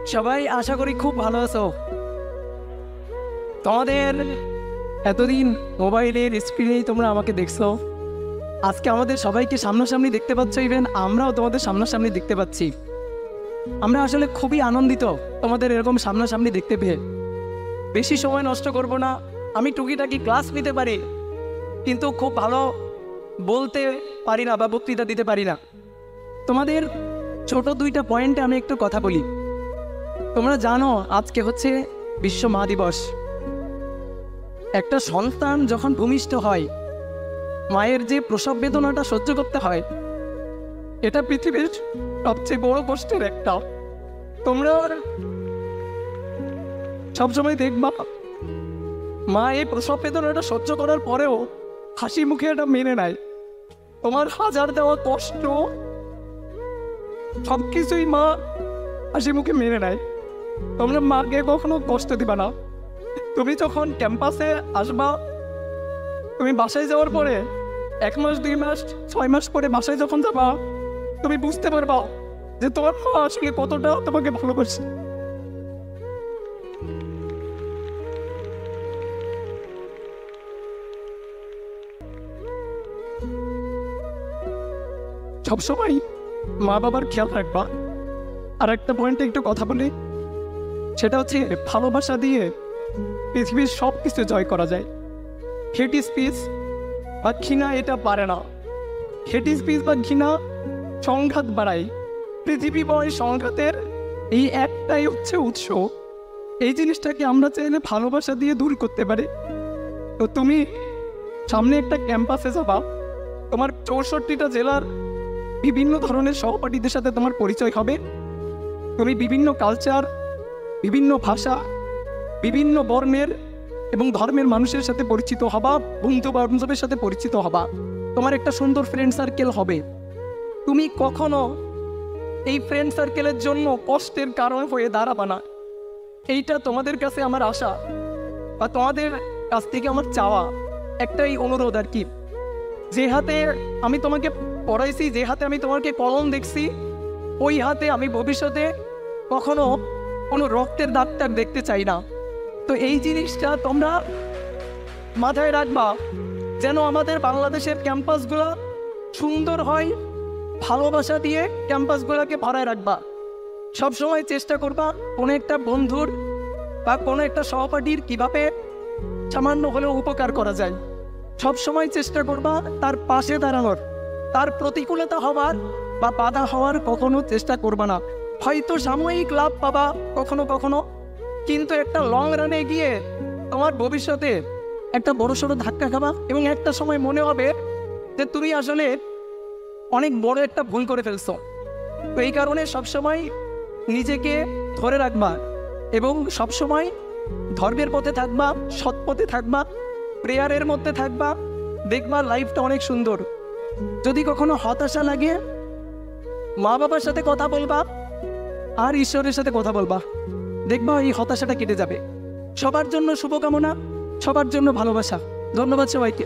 সবাই আশা করি খুব ভালো আছো। তোমাদের এতদিন মোবাইলের স্ক্রিনেই তোমরা আমাকে দেখছো, আজকে আমাদের সবাইকে সামনাসামনি দেখতে পাচ্ছ, ইভেন আমরাও তোমাদের সামনাসামনি দেখতে পাচ্ছি। আমরা আসলে খুবই আনন্দিত তোমাদের এরকম সামনাসামনি দেখতে পেয়ে। বেশি সময় নষ্ট করব না, আমি টুকিটাকি ক্লাস নিতে পারি কিন্তু খুব ভালো বলতে পারি না বা বক্তৃতা দিতে পারি না। তোমাদের ছোট দুইটা পয়েন্টে আমি একটু কথা বলি। তোমরা জানো আজকে হচ্ছে বিশ্ব মা দিবস। একটা সন্তান যখন ভূমিষ্ঠ হয়, মায়ের যে প্রসব বেদনাটা সহ্য করতে হয়, এটা পৃথিবীর সবচেয়ে বড় কষ্টের একটা। তোমরা সবসময় দেখবা মা এই প্রসব বেদনাটা সহ্য করার পরেও হাসি মুখে এটা মেনে নেয়। তোমার হাজার দেওয়া কষ্ট সবকিছুই মা হাসি মুখে মেনে নেয়। তোমরা মাকে কখনো কষ্ট দিবা না। তুমি যখন ক্যাম্পাসে আসবা, তুমি বাসায় যাওয়ার পরে 1 মাস 2 মাস 6 মাস পরে বাসায় যখন যাবা, তুমি বুঝতে পারবা যে তোমার মা আসলে কতটা তোমাকে ভালোবাসে। সবসময় মা বাবার খেয়াল রাখবা। আর একটা পয়েন্টে একটু কথা বলি, সেটা হচ্ছে ভালোবাসা দিয়ে পৃথিবীর সব কিছু জয় করা যায়। হেট স্পিচ বা ঘৃণা এটা পারে না। হেট স্পিচ বা ঘৃণা সংঘাত বাড়ায়। পৃথিবীময় সংঘাতের এই একটাই হচ্ছে উৎস। এই জিনিসটাকে আমরা চাইলে ভালোবাসা দিয়ে দূর করতে পারি। তো তুমি সামনে একটা ক্যাম্পাসে যাবা, তোমার 64টা জেলার বিভিন্ন ধরনের সহপাঠীদের সাথে তোমার পরিচয় হবে। তুমি বিভিন্ন কালচার, বিভিন্ন ভাষা, বিভিন্ন বর্ণের এবং ধর্মের মানুষের সাথে পরিচিত হবা, বন্ধু বান্ধবের সাথে পরিচিত হবা। তোমার একটা সুন্দর ফ্রেন্ড সার্কেল হবে। তুমি কখনো এই ফ্রেন্ড সার্কেলের জন্য কষ্টের কারণ হয়ে দাঁড়াবা না। এইটা তোমাদের কাছে আমার আশা বা তোমাদের কাছ থেকে আমার চাওয়া, একটাই অনুরোধ আর কি। যে হাতে আমি তোমাকে পড়াইছি, যে হাতে আমি তোমাকে কলম দেখছি, ওই হাতে আমি ভবিষ্যতে কখনো কোনো রক্তের দাগটাগ দেখতে চাই না। তো এই জিনিসটা তোমরা মাথায় রাখবা, যেন আমাদের বাংলাদেশের ক্যাম্পাসগুলো সুন্দর হয়। ভালোবাসা দিয়ে ক্যাম্পাসগুলোকে ভরায় রাখবা। সবসময় চেষ্টা করবা কোনো একটা বন্ধুর বা কোনো একটা সহপাঠীর কীভাবে সামান্য হলেও উপকার করা যায়। সবসময় চেষ্টা করবা তার পাশে দাঁড়ানোর, তার প্রতিকূলতা হওয়ার বা বাধা হওয়ার কখনো চেষ্টা করবা না। হয়তো সাময়িক লাভ পাবা কখনো কখনো, কিন্তু একটা লং রানে গিয়ে তোমার ভবিষ্যতে একটা বড়সড় ধাক্কা খাবা এবং একটা সময় মনে হবে যে তুমি আসলে অনেক বড় একটা ভুল করে ফেলছো। তো এই কারণে সবসময় নিজেকে ধরে রাখবা এবং সবসময় ধর্মের পথে থাকবা, সৎ পথে থাকবা, প্রেয়ারের মধ্যে থাকবা। দেখবা লাইফটা অনেক সুন্দর। যদি কখনো হতাশা লাগে, মা বাবার সাথে কথা বলবা আর ঈশ্বরের সাথে কথা বলবা, দেখবা এই হতাশাটা কেটে যাবে। সবার জন্য শুভকামনা, সবার জন্য ভালোবাসা। ধন্যবাদ সবাইকে।